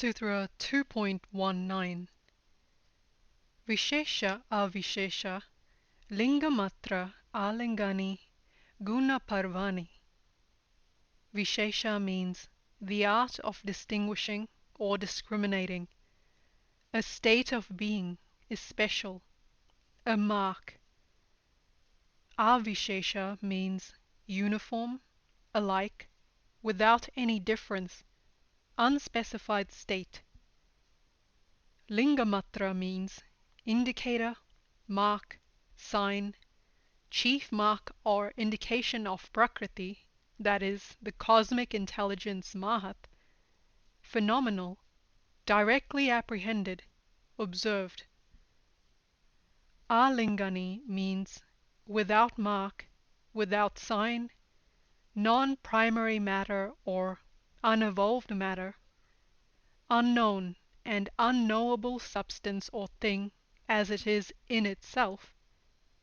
Sutra 2.19 Vishesha Avishesha Lingamatra Alingani Guna Parvani. Vishesha means the art of distinguishing or discriminating. A state of being is special, a mark. Avishesha means uniform, alike, without any difference, unspecified state. Lingamatra means indicator, mark, sign, chief mark or indication of Prakriti, that is, the cosmic intelligence Mahat, phenomenal, directly apprehended, observed. Alingani means without mark, without sign, non-primary matter or unevolved matter, unknown and unknowable substance or thing as it is in itself,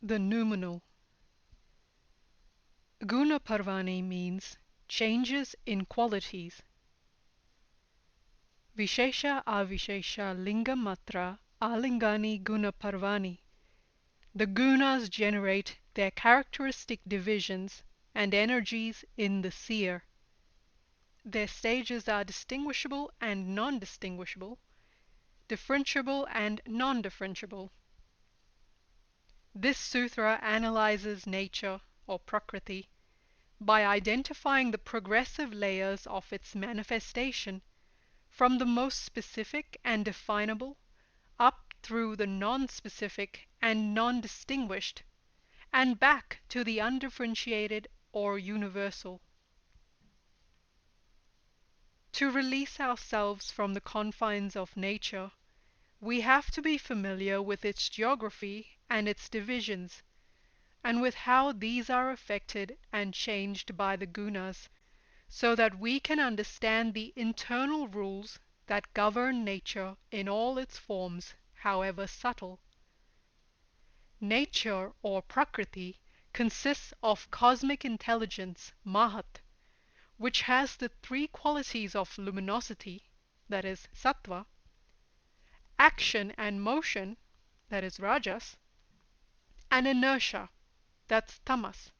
the noumenal. Guna Parvani means changes in qualities. Vishesha Avishesha Lingamatra Alingani Guna Parvani. The gunas generate their characteristic divisions and energies in the seer. Their stages are distinguishable and non-distinguishable, differentiable and non-differentiable. This sutra analyzes nature, or Prakriti, by identifying the progressive layers of its manifestation, from the most specific and definable up through the non-specific and non-distinguished, and back to the undifferentiated or universal. To release ourselves from the confines of nature, we have to be familiar with its geography and its divisions, and with how these are affected and changed by the gunas, so that we can understand the internal rules that govern nature in all its forms, however subtle. Nature or Prakriti consists of cosmic intelligence, Mahat, which has the three qualities of luminosity, that is Sattva, action and motion, that is Rajas, and inertia, that's Tamas.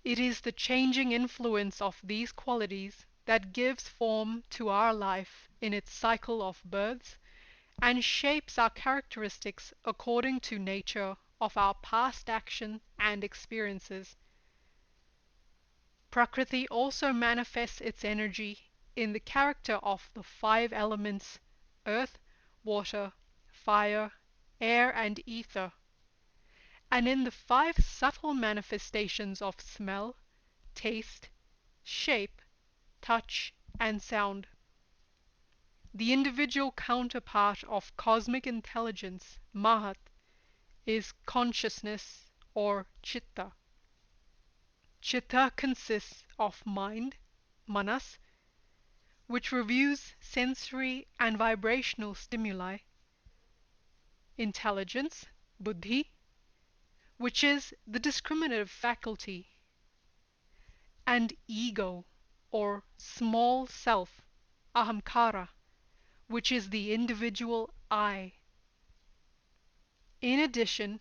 It is the changing influence of these qualities that gives form to our life in its cycle of births and shapes our characteristics according to nature of our past action and experiences. Prakriti also manifests its energy in the character of the five elements: earth, water, fire, air, and ether, and in the five subtle manifestations of smell, taste, shape, touch, and sound. The individual counterpart of cosmic intelligence, Mahat, is consciousness or Chitta. Chitta consists of mind, Manas, which reviews sensory and vibrational stimuli, intelligence, Buddhi, which is the discriminative faculty, and ego, or small self, Ahamkara, which is the individual I. In addition,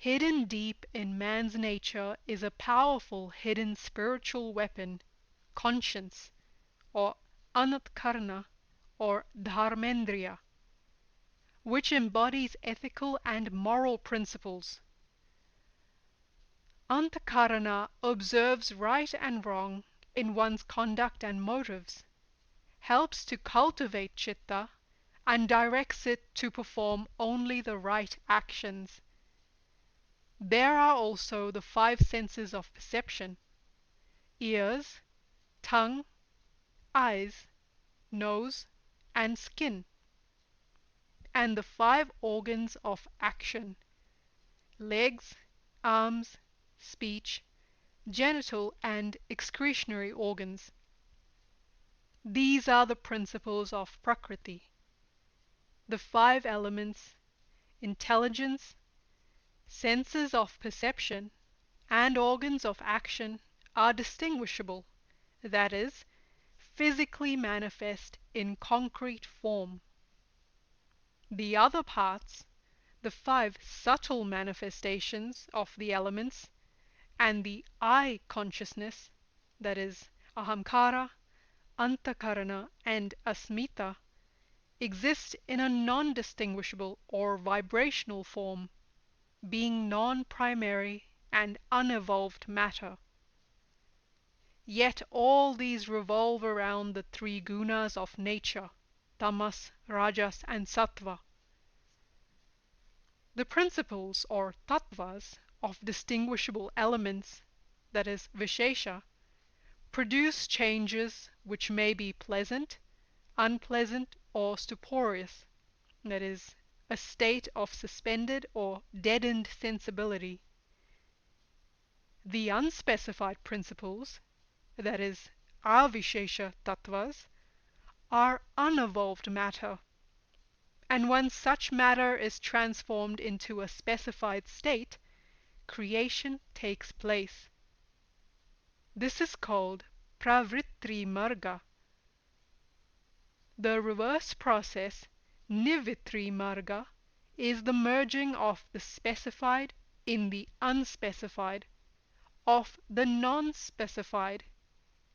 hidden deep in man's nature is a powerful hidden spiritual weapon, conscience, or Anatkarna, or Dharmendriya, which embodies ethical and moral principles. Antakarana observes right and wrong in one's conduct and motives, helps to cultivate Chitta, and directs it to perform only the right actions. There are also the five senses of perception: ears, tongue, eyes, nose, and skin, and the five organs of action: legs, arms, speech, genital and excretionary organs. These are the principles of Prakriti. The five elements, intelligence, senses of perception, and organs of action are distinguishable, that is, physically manifest in concrete form. The other parts, the five subtle manifestations of the elements, and the I consciousness, that is, ahamkara, antakarana, and asmita, exist in a non-distinguishable or vibrational form, being non-primary and unevolved matter. Yet all these revolve around the three gunas of nature, tamas, rajas, and sattva. The principles or tattvas of distinguishable elements, that is, vishesha, produce changes which may be pleasant, unpleasant, or stuporious, that is, a state of suspended or deadened sensibility. The unspecified principles, that is, avishesha tattvas, are unevolved matter, and when such matter is transformed into a specified state, creation takes place. This is called pravritti marga. The reverse process, nivritti marga, is the merging of the specified in the unspecified, of the non-specified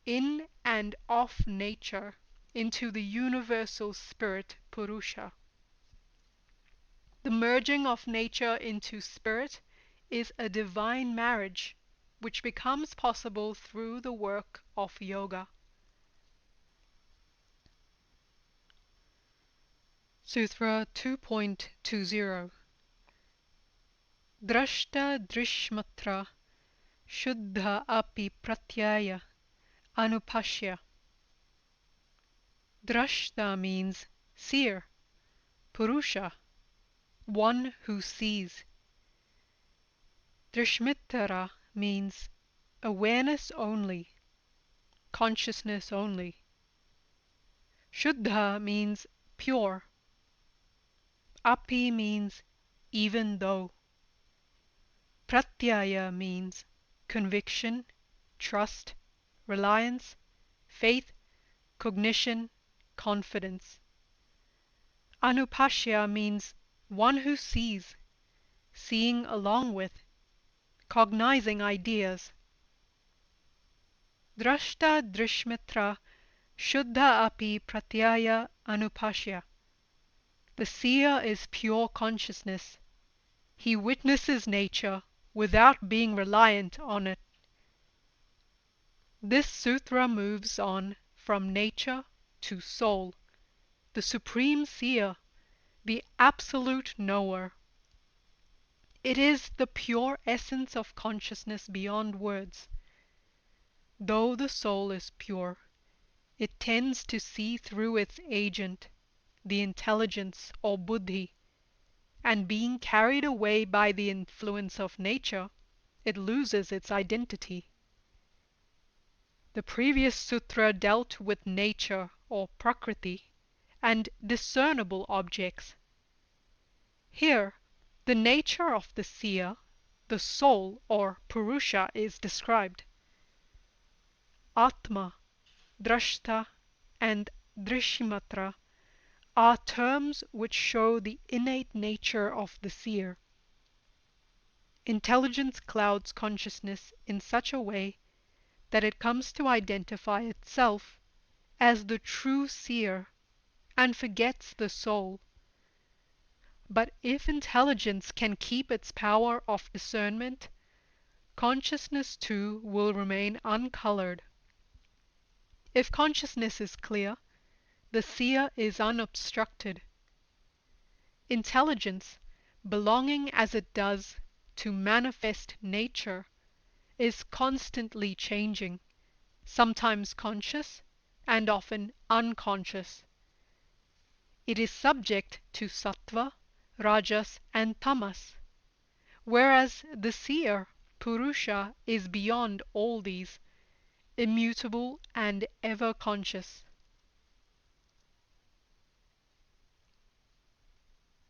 in and of nature into the universal spirit Purusha. The merging of nature into spirit is a divine marriage which becomes possible through the work of yoga. Sutra 2.20 Drashta drishmatra shuddha api pratyaya anupashya. Drashta means seer, Purusha, one who sees. Drishmitara means awareness only, consciousness only. Shuddha means pure. Api means even though. Pratyaya means conviction, trust, reliance, faith, cognition, confidence. Anupashya means one who sees, seeing along with, cognizing ideas. Drashta drishmitra shuddha api pratyaya anupashya. The seer is pure consciousness. He witnesses nature without being reliant on it. This sutra moves on from nature to soul, the supreme seer, the absolute knower. It is the pure essence of consciousness beyond words. Though the soul is pure, it tends to see through its agent, the intelligence or buddhi, and being carried away by the influence of nature, it loses its identity. The previous sutra dealt with nature or prakriti and discernible objects. Here, the nature of the seer, the soul or Purusha, is described. Atma, Drashta, and Drishmatra are terms which show the innate nature of the seer. Intelligence clouds consciousness in such a way that it comes to identify itself as the true seer and forgets the soul. But if intelligence can keep its power of discernment, consciousness too will remain uncolored. If consciousness is clear, the seer is unobstructed. Intelligence, belonging as it does to manifest nature, is constantly changing, sometimes conscious and often unconscious. It is subject to sattva, rajas, and tamas, whereas the seer, Purusha, is beyond all these, immutable and ever conscious.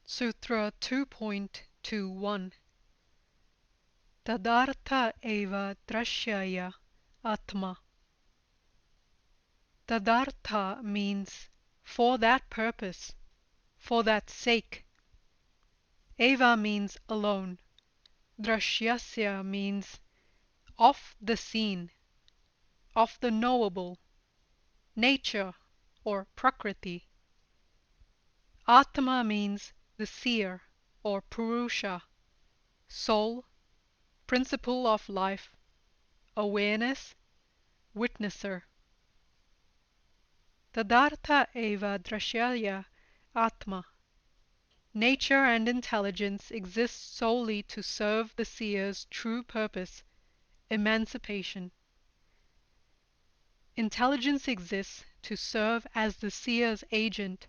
Sutra 2.21 Tadartha eva drashyaya atma. Tadartha means for that purpose, for that sake. Eva means alone. Drashyasya means of the seen, of the knowable, nature or prakriti. Atma means the seer or purusha, soul, principle of life, awareness, witnesser. Tadartha eva drashyaya atma. Nature and intelligence exist solely to serve the seer's true purpose, emancipation. Intelligence exists to serve as the seer's agent,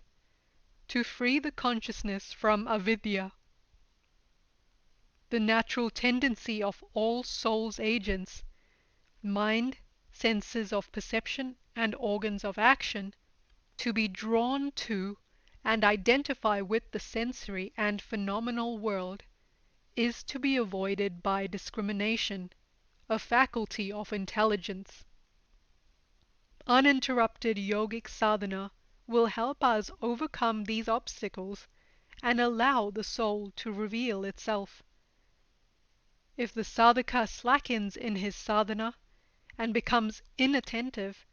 to free the consciousness from avidya. The natural tendency of all soul's agents, mind, senses of perception, and organs of action, to be drawn to and identify with the sensory and phenomenal world, is to be avoided by discrimination, a faculty of intelligence. Uninterrupted yogic sadhana will help us overcome these obstacles and allow the soul to reveal itself. If the sadhaka slackens in his sadhana and becomes inattentive,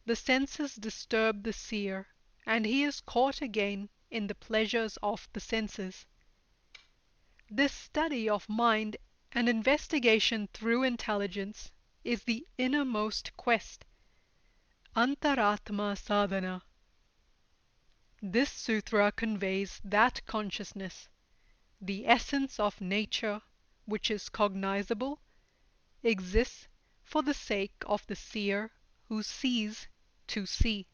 the senses disturb the seer, and he is caught again in the pleasures of the senses. This study of mind and investigation through intelligence is the innermost quest, Antaratma sadhana. This sutra conveys that consciousness, the essence of nature which is cognizable, exists for the sake of the seer who sees to see.